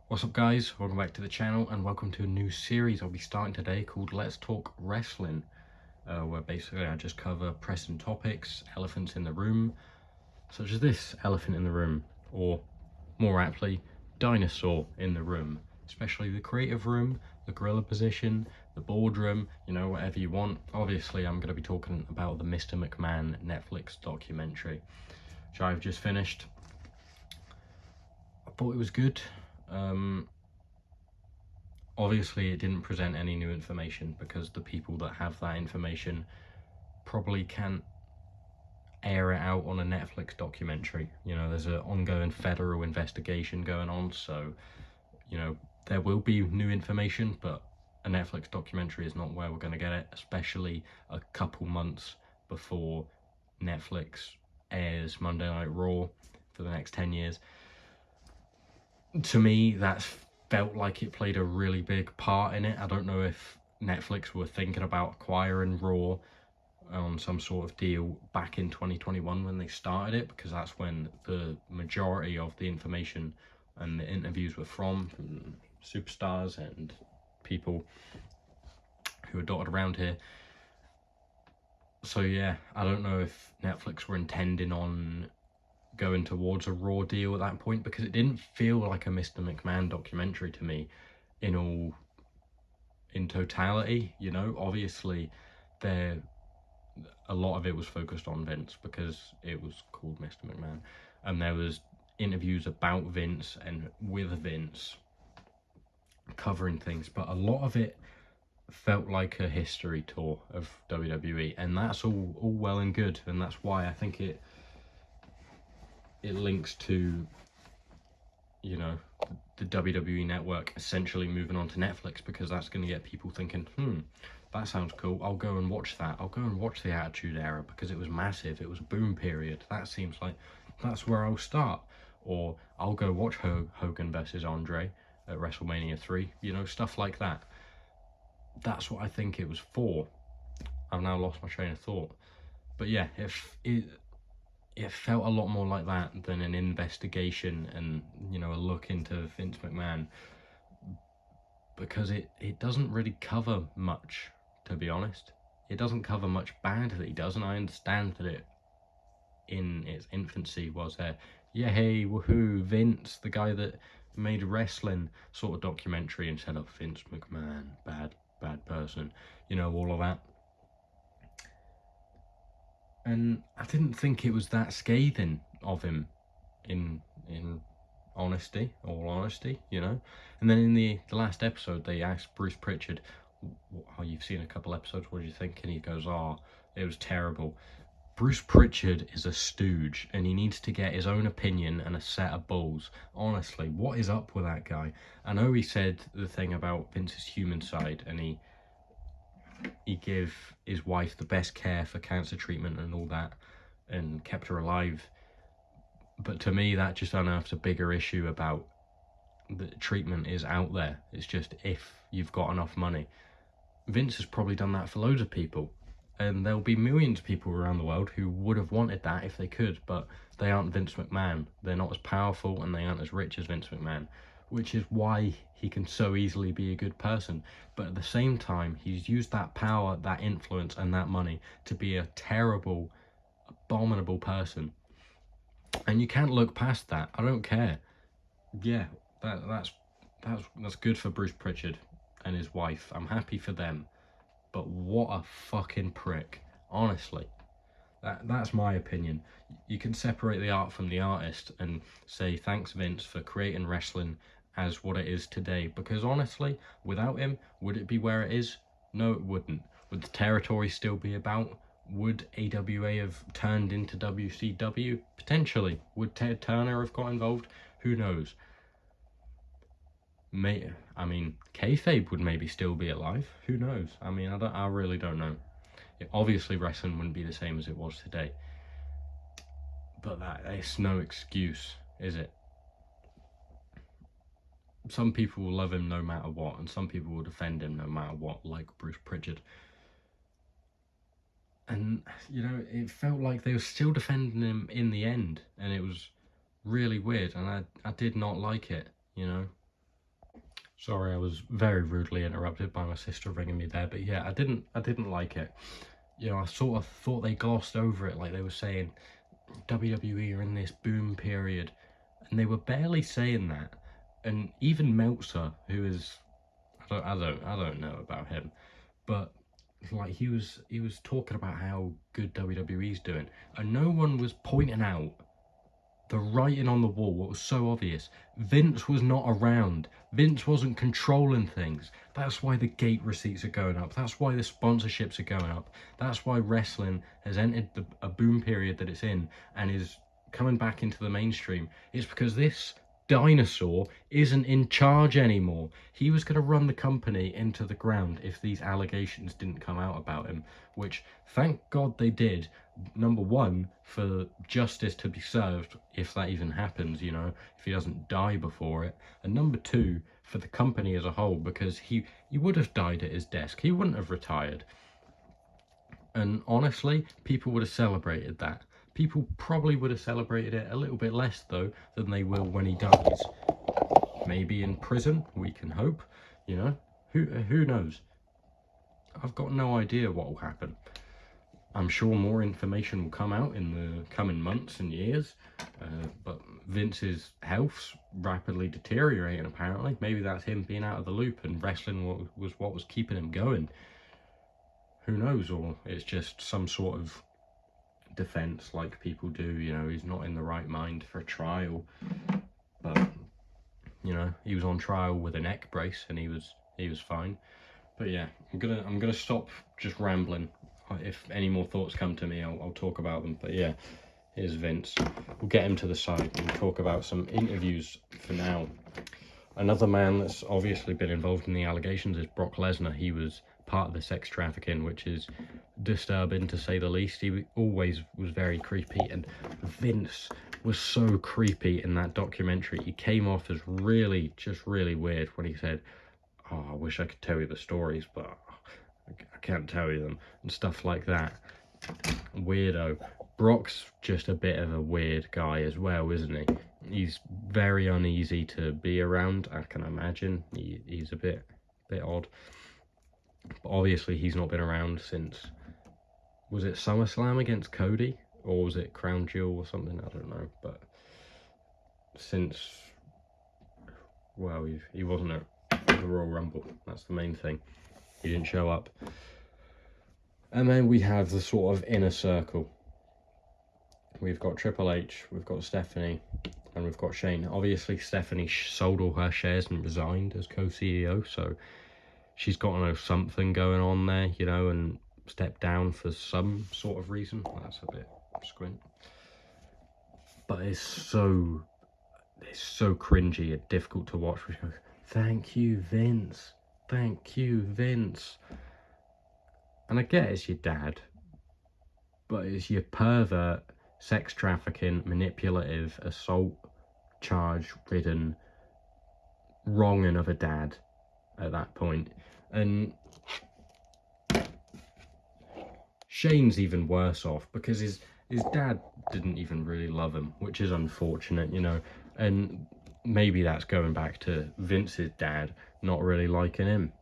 What's up guys, welcome back to the channel and welcome to a new series I'll be starting today called Let's Talk Wrestling, where basically I just cover pressing topics, elephants in the room, such as this elephant in the room, or more aptly, dinosaur in the room, especially the creative room, the gorilla position, the boardroom, whatever you want. Obviously I'm going to be talking about the Mr. McMahon Netflix documentary, which I've just finished. I thought it was good. Obviously it didn't present any new information because the people that have that information probably can't air it out on a Netflix documentary. There's an ongoing federal investigation going on, so there will be new information, but a Netflix documentary is not where we're going to get it, especially a couple months before Netflix airs Monday Night Raw for the next 10 years. To me, that's felt like it played a really big part in it. I don't know if Netflix were thinking about acquiring Raw on some sort of deal back in 2021 when they started it, because that's when the majority of the information and the interviews were from superstars and people who are dotted around here. So yeah, I don't know if Netflix were intending on going towards a Raw deal at that point, because it didn't feel like a Mr. McMahon documentary to me in totality. Obviously a lot of it was focused on Vince because it was called Mr. McMahon, and there was interviews about Vince and with Vince covering things, but a lot of it felt like a history tour of WWE, and that's all well and good, and that's why I think it links to the WWE network essentially moving on to Netflix, because that's going to get people thinking, that sounds cool, I'll go and watch that. I'll go and watch the Attitude Era because it was massive, it was a boom period. That seems like that's where I'll start. Or I'll go watch Hogan versus Andre at WrestleMania 3, stuff like that. That's what I think it was for. I've now lost my train of thought. But yeah, if it felt a lot more like that than an investigation and a look into Vince McMahon, because it doesn't really cover much, to be honest. It doesn't cover much bad that he does, and I understand that it in its infancy was a yay woohoo Vince, the guy that made wrestling sort of documentary, instead of Vince McMahon, bad person, all of that. And I didn't think it was that scathing of him, in all honesty, And then in the last episode, they asked Bruce Pritchard, oh, you've seen a couple episodes, what do you think? And he goes, it was terrible. Bruce Pritchard is a stooge, and he needs to get his own opinion and a set of balls. Honestly, what is up with that guy? I know he said the thing about Vince's human side, and he gave his wife the best care for cancer treatment and all that, and kept her alive. But to me, that just unearths a bigger issue about the treatment is out there. It's just if you've got enough money. Vince has probably done that for loads of people, and there'll be millions of people around the world who would have wanted that if they could, but they aren't Vince McMahon. They're not as powerful and they aren't as rich as Vince McMahon, which is why he can so easily be a good person. But at the same time, he's used that power, that influence, and that money to be a terrible, abominable person. And you can't look past that. I don't care. Yeah, that's good for Bruce Pritchard and his wife. I'm happy for them. But what a fucking prick. Honestly. That's my opinion. You can separate the art from the artist and say thanks Vince for creating wrestling as what it is today, because honestly, without him, would it be where it is? No, it wouldn't. Would the territory still be about? Would AWA have turned into WCW? Potentially. Would Ted Turner have got involved? Who knows? Kayfabe would maybe still be alive. Who knows? I really don't know. Obviously wrestling wouldn't be the same as it was today, but it's no excuse, is it? Some people will love him no matter what, and some people will defend him no matter what, like Bruce Pritchard. And it felt like they were still defending him in the end, and it was really weird, and I did not like it. Sorry, I was very rudely interrupted by my sister ringing me there, but yeah, I didn't like it. You know, I sort of thought they glossed over it, like they were saying WWE are in this boom period, and they were barely saying that. And even Meltzer, who is, I don't know about him, but like he was talking about how good WWE's doing, and no one was pointing out the writing on the wall, what was so obvious. Vince was not around. Vince wasn't controlling things. That's why the gate receipts are going up. That's why the sponsorships are going up. That's why wrestling has entered a boom period that it's in and is coming back into the mainstream. It's because this dinosaur isn't in charge anymore. He was going to run the company into the ground if these allegations didn't come out about him, which thank God they did. Number one, for justice to be served, if that even happens, you know, if he doesn't die before it. And number two, for the company as a whole, because he would have died at his desk. He wouldn't have retired. And honestly, people would have celebrated that. People probably would have celebrated it a little bit less, though, than they will when he dies. Maybe in prison, we can hope, you know. Who knows? I've got no idea what will happen. I'm sure more information will come out in the coming months and years, but Vince's health's rapidly deteriorating, apparently. Maybe that's him being out of the loop and wrestling was what was keeping him going. Who knows? Or it's just some sort of defense like people do, you know, he's not in the right mind for a trial. But, you know, he was on trial with a neck brace and he was fine. But yeah, I'm gonna stop just rambling. If any more thoughts come to me, I'll talk about them. But yeah, here's Vince. We'll get him to the side and talk about some interviews for now. Another man that's obviously been involved in the allegations is Brock Lesnar. He was part of the sex trafficking, which is disturbing to say the least. He always was very creepy, and Vince was so creepy in that documentary. He came off as really, just really weird when he said, "Oh, I wish I could tell you the stories, but I can't tell you them," and stuff like that. Weirdo. Brock's just a bit of a weird guy as well, isn't he? He's very uneasy to be around, I can imagine. He's a bit odd. But obviously he's not been around since, was it SummerSlam against Cody? Or was it Crown Jewel or something? I don't know. But since, well, he wasn't at the Royal Rumble. That's the main thing. He didn't show up. And then we have the sort of inner circle. We've got Triple H, we've got Stephanie, and we've got Shane. Obviously, Stephanie sold all her shares and resigned as co-CEO, so she's got to know something going on there, you know, and stepped down for some sort of reason. That's a bit squint. But it's so cringy and difficult to watch. We go, thank you, Vince. Thank you, Vince. And I get it's your dad, but it's your pervert, sex trafficking, manipulative, assault charge ridden wronging of a dad at that point. And Shane's even worse off because his dad didn't even really love him, which is unfortunate, you know. And maybe that's going back to Vince's dad not really liking him,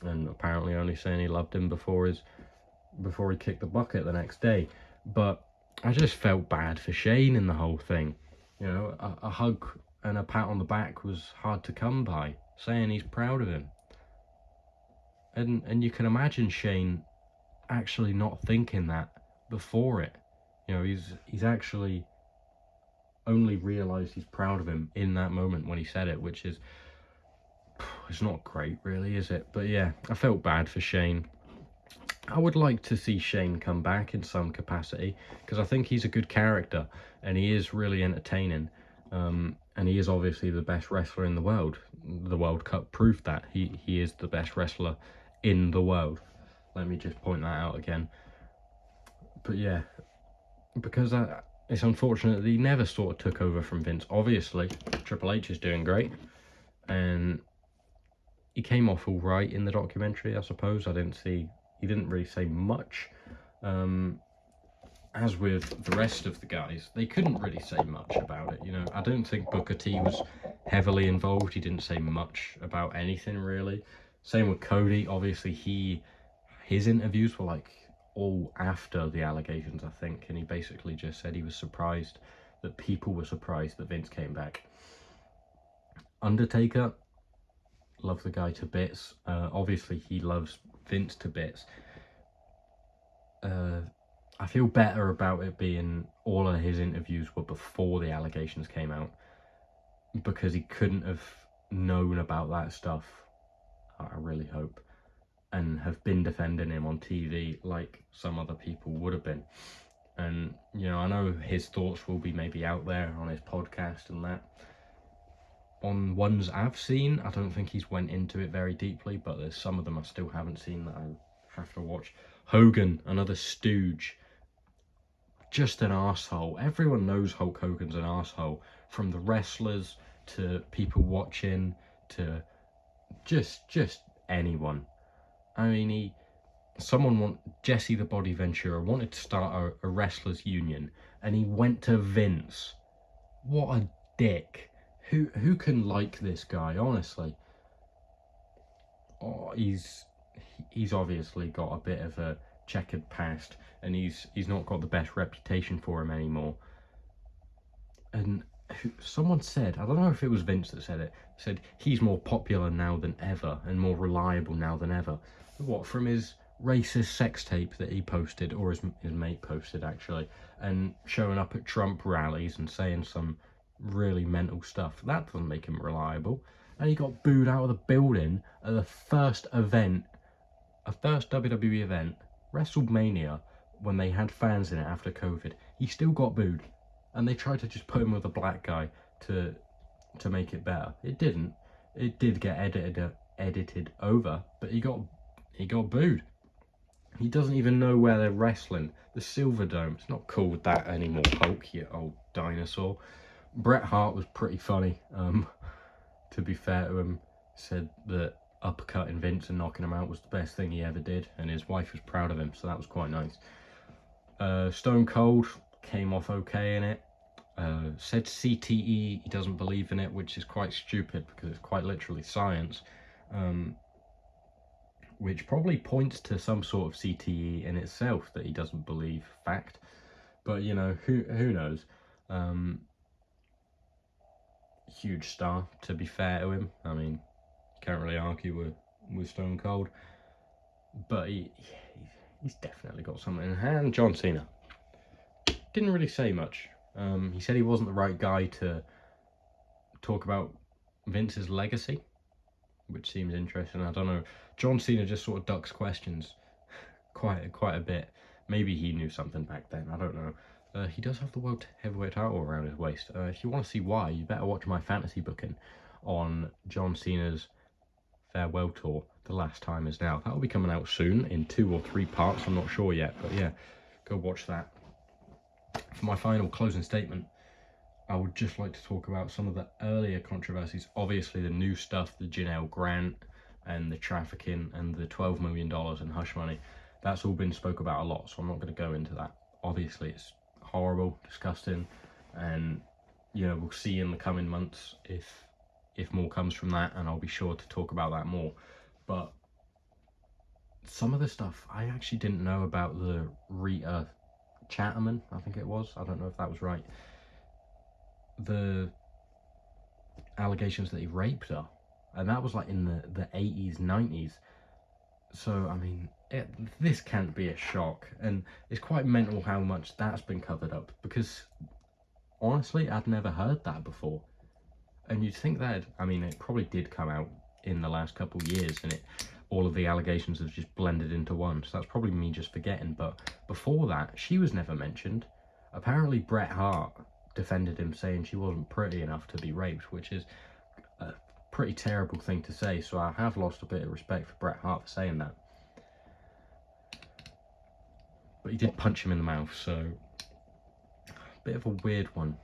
and apparently only saying he loved him before he kicked the bucket the next day. But I just felt bad for Shane in the whole thing. You know, a hug and a pat on the back was hard to come by, saying he's proud of him. And you can imagine Shane actually not thinking that before it. You know, he's actually only realised he's proud of him in that moment when he said it, which is, it's not great really, is it? But yeah, I felt bad for Shane. I would like to see Shane come back in some capacity, because I think he's a good character and he is really entertaining. And he is obviously the best wrestler in the world. The World Cup proved that. He is the best wrestler in the world. Let me just point that out again. But yeah, because it's unfortunate that he never sort of took over from Vince. Obviously, Triple H is doing great, and he came off all right in the documentary, I suppose. He didn't really say much. And as with the rest of the guys, they couldn't really say much about it. You know, I don't think Booker T was heavily involved. He didn't say much about anything really. Same with Cody. Obviously, his interviews were like all after the allegations, I think, and he basically just said he was surprised that people were surprised that Vince came back. Undertaker, love the guy to bits. Obviously, he loves Vince to bits. I feel better about it being all of his interviews were before the allegations came out, because he couldn't have known about that stuff, I really hope, and have been defending him on TV like some other people would have been. And, you know, I know his thoughts will be maybe out there on his podcast and that. On ones I've seen, I don't think he's went into it very deeply, but there's some of them I still haven't seen that I have to watch. Hogan, another stooge. Just an arsehole. Everyone knows Hulk Hogan's an arsehole. From the wrestlers to people watching to just anyone. I mean, Jesse the Body Ventura wanted to start a wrestlers union, and he went to Vince. What a dick. Who can like this guy, honestly? Oh, he's obviously got a bit of a checkered past, and he's not got the best reputation for him anymore. And someone said, I don't know if it was Vince that said it, said he's more popular now than ever and more reliable now than ever. What, from his racist sex tape that he posted, or his mate posted actually, and showing up at Trump rallies and saying some really mental stuff? That doesn't make him reliable. And he got booed out of the building at the first event, a first WWE event, WrestleMania, when they had fans in it after COVID. He still got booed, and they tried to just put him with a black guy to make it better. It didn't. It did get edited over, but he got booed. He doesn't even know where they're wrestling. The Silverdome. It's not called that anymore, Hulk, you old dinosaur. Bret Hart was pretty funny. To be fair to him, said that uppercutting Vince and knocking him out was the best thing he ever did, and his wife was proud of him, so that was quite nice. Stone Cold came off okay in it. Said CTE, he doesn't believe in it, which is quite stupid because it's quite literally science, which probably points to some sort of CTE in itself that he doesn't believe. Fact, but you know, who knows. Huge star, to be fair to him. I mean, can't really argue with Stone Cold, but he's definitely got something. And John Cena didn't really say much. He said he wasn't the right guy to talk about Vince's legacy, which seems interesting. I don't know. John Cena just sort of ducks questions quite a bit. Maybe he knew something back then. I don't know. He does have the World Heavyweight title around his waist. If you want to see why, you better watch my fantasy booking on John Cena's farewell tour. The Last Time Is Now. That will be coming out soon in 2 or 3 parts. I'm not sure yet, but yeah, go watch that. For my final closing statement, I would just like to talk about some of the earlier controversies. Obviously, the new stuff, the Janelle Grant and the trafficking and the $12 million in hush money. That's all been spoke about a lot, so I'm not going to go into that. Obviously, it's horrible, disgusting, and you know, we'll see in the coming months if more comes from that, and I'll be sure to talk about that more. But some of the stuff I actually didn't know about. The Rita Chatterman, I think it was, I don't know if that was right, the allegations that he raped her, and that was like in the 80s, 90s. So I mean, this can't be a shock, and it's quite mental how much that's been covered up, because honestly, I'd never heard that before. And you'd think that, I mean, it probably did come out in the last couple of years, and all of the allegations have just blended into one, so that's probably me just forgetting. But before that, she was never mentioned. Apparently Bret Hart defended him, saying she wasn't pretty enough to be raped, which is a pretty terrible thing to say, so I have lost a bit of respect for Bret Hart for saying that. But he did punch him in the mouth, so a bit of a weird one.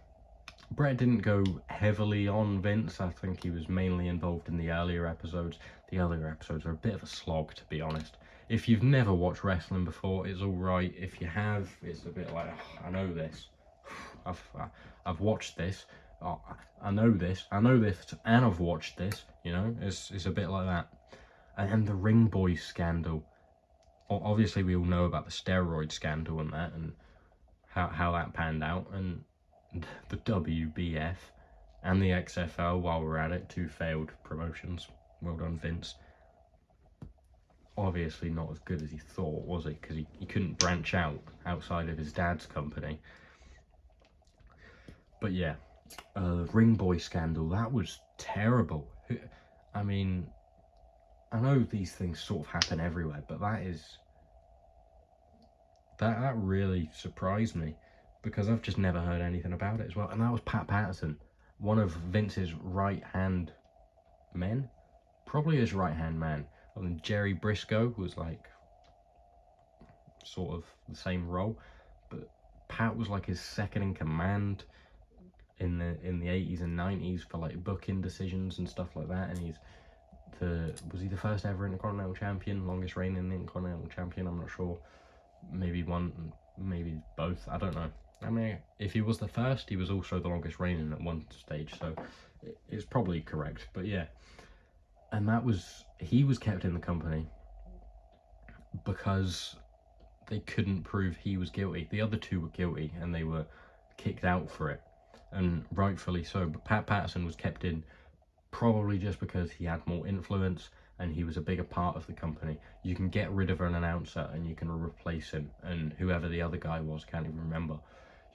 Brett didn't go heavily on Vince. I think he was mainly involved in the earlier episodes. The earlier episodes are a bit of a slog, to be honest. If you've never watched wrestling before, it's alright. If you have, it's a bit like, oh, I know this. I've watched this. Oh, I know this, and I've watched this, you know, it's a bit like that. And the Ring Boys scandal. Obviously, we all know about the steroid scandal and that, and how that panned out, and the WBF and the XFL, while we're at it, 2 failed promotions. Well done, Vince. Obviously not as good as he thought, was he? Because he couldn't branch out outside of his dad's company. But yeah, Ring Boy scandal, that was terrible. I mean, I know these things sort of happen everywhere, but that really surprised me, because I've just never heard anything about it as well. And that was Pat Patterson, one of Vince's right-hand men, probably his right-hand man. And Jerry Briscoe was like sort of the same role, but Pat was like his second in command in the 80s and 90s for like booking decisions and stuff like that. And was he the first ever Intercontinental Champion, longest reigning Intercontinental Champion? I'm not sure. Maybe one, maybe both, I don't know. I mean, if he was the first, he was also the longest reigning at one stage, so it's probably correct. But yeah, and he was kept in the company because they couldn't prove he was guilty. The other 2 were guilty, and they were kicked out for it, and rightfully so. But Pat Patterson was kept in probably just because he had more influence and he was a bigger part of the company. You can get rid of an announcer and you can replace him, and whoever the other guy was, can't even remember.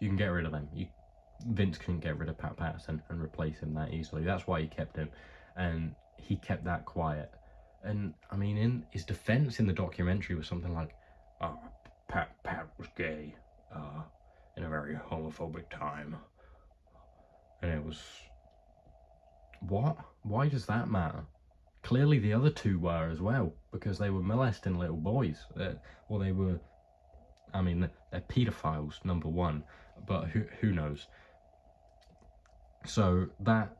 You can get rid of them. Vince couldn't get rid of Pat Patterson and replace him that easily. That's why he kept him, and he kept that quiet. And I mean, in his defense in the documentary was something like, oh, Pat was gay in a very homophobic time. And it was, what? Why does that matter? Clearly the other 2 were as well, because they were molesting little boys. Well, they were, I mean, they're paedophiles, number 1, but who knows? So that,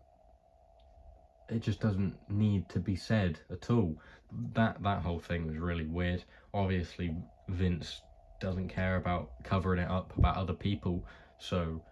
it just doesn't need to be said at all. That whole thing was really weird. Obviously, Vince doesn't care about covering it up about other people, so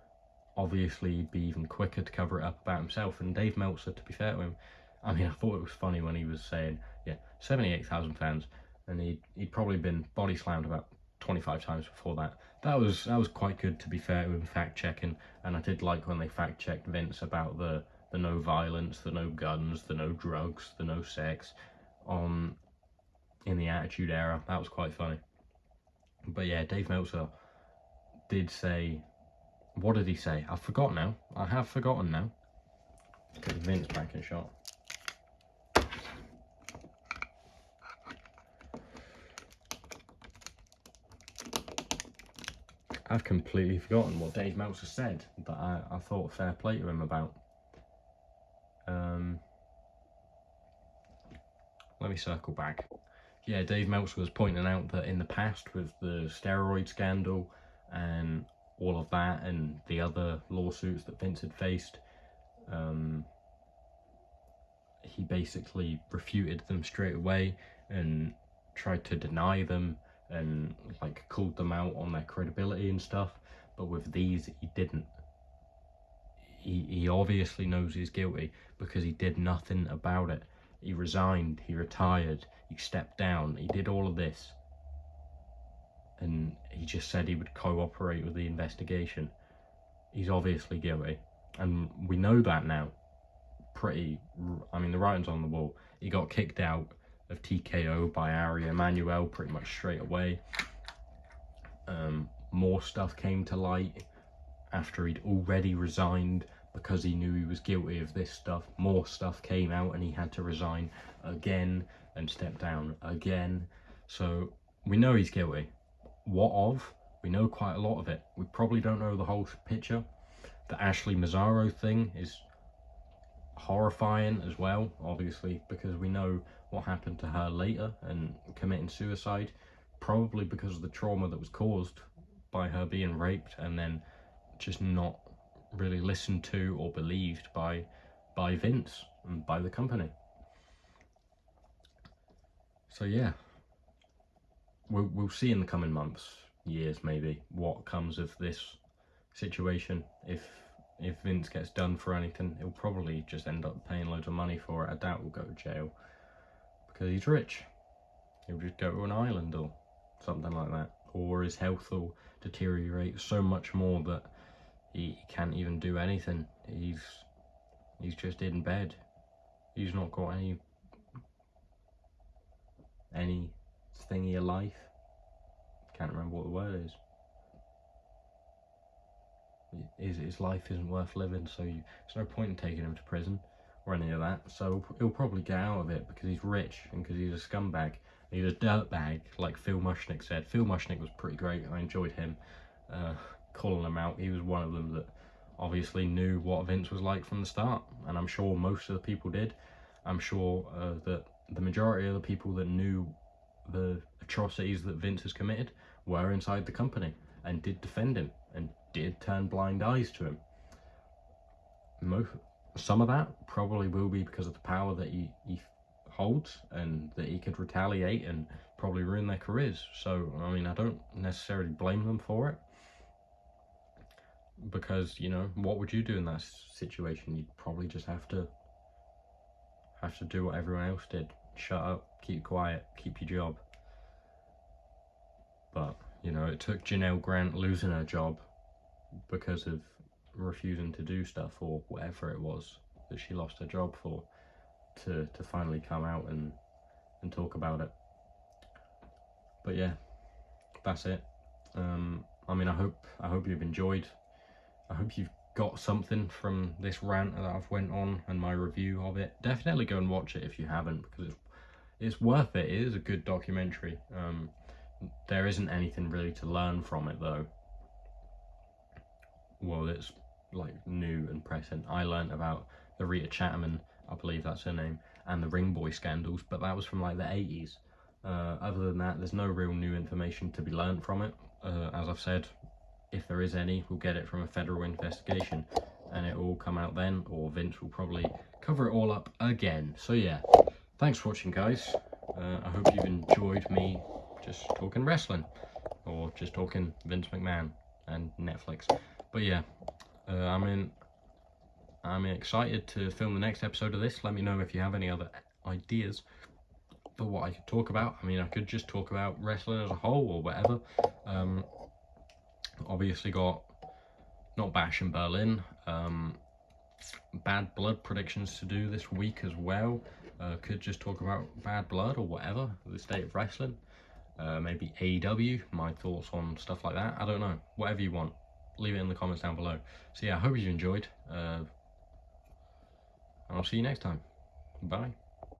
obviously he'd be even quicker to cover it up about himself. And Dave Meltzer, to be fair to him, I mean, I thought it was funny when he was saying, yeah, 78,000 fans, and he'd probably been body slammed about 25 times before that. That was quite good, to be fair to him, fact checking. And I did like when they fact checked Vince about the no violence, the no guns, the no drugs, the no sex in the Attitude Era. That was quite funny. But yeah, Dave Meltzer did say, what did he say? I've forgotten now. I have forgotten now. Get Vince back in shot. I've completely forgotten what Dave Meltzer said, but I thought fair play to him about. Let me circle back. Yeah, Dave Meltzer was pointing out that in the past, with the steroid scandal and all of that, and the other lawsuits that Vince had faced, he basically refuted them straight away and tried to deny them and like called them out on their credibility and stuff. But with these, he didn't. He obviously knows he's guilty because he did nothing about it. He resigned, he retired, he stepped down, he did all of this, and he just said he would cooperate with the investigation. He's obviously guilty, and we know that now. I mean, the writing's on the wall. He got kicked out of TKO by Ari Emanuel pretty much straight away. More stuff came to light after he'd already resigned because he knew he was guilty of this stuff. More stuff came out and he had to resign again and step down again. So we know he's guilty. What of? We know quite a lot of it. We probably don't know the whole picture. The Ashley Mazzaro thing is horrifying as well, obviously, because we know what happened to her later and committing suicide, probably because of the trauma that was caused by her being raped and then just not really listened to or believed by Vince and by the company. So yeah, we'll see in the coming months, years maybe, what comes of this situation. If Vince gets done for anything, he'll probably just end up paying loads of money for it. I doubt he'll go to jail because he's rich. He'll just go to an island or something like that, or his health will deteriorate so much more that he can't even do anything. He's just in bed. He's not got any thingy of life. Can't remember what the word is. His life isn't worth living, so there's no point in taking him to prison or any of that. So he'll probably get out of it because he's rich and because he's a scumbag. He's a dirtbag, like Phil Mushnick said. Phil Mushnick was pretty great. I enjoyed him calling him out. He was one of them that obviously knew what Vince was like from the start, and I'm sure most of the people did. I'm sure that the majority of the people that knew the atrocities that Vince has committed were inside the company and did defend him and did turn blind eyes to him. Some of that probably will be because of the power that he holds and that he could retaliate and probably ruin their careers. So I mean, I don't necessarily blame them for it, because you know, what would you do in that situation? You'd probably just have to do what everyone else did: shut up, keep quiet, keep your job. But you know, it took Janelle Grant losing her job because of refusing to do stuff or whatever it was that she lost her job for to finally come out and talk about it. But yeah, that's it. I mean, I hope you've enjoyed. I hope you've got something from this rant that I've went on and my review of it. Definitely go and watch it if you haven't, because it's worth it. It is a good documentary. There isn't anything really to learn from it though. Well, it's like new and present. I learned about the Rita Chatterman, I believe that's her name, and the Ring Boy scandals, but that was from like the 80s. Other than that, there's no real new information to be learned from it. As I've said, if there is any, we'll get it from a federal investigation and it will come out then, or Vince will probably cover it all up again. So yeah, thanks for watching, guys. I hope you've enjoyed me just talking wrestling, or just talking Vince McMahon and Netflix. But yeah, I'm excited to film the next episode of this. Let me know if you have any other ideas for what I could talk about. I mean, I could just talk about wrestling as a whole or whatever. Obviously got Not Bash in Berlin, Bad Blood predictions to do this week as well. Could just talk about Bad Blood or whatever, the state of wrestling. Maybe AEW, my thoughts on stuff like that. I don't know, whatever you want, leave it in the comments down below. So yeah, I hope you enjoyed, and I'll see you next time. Bye.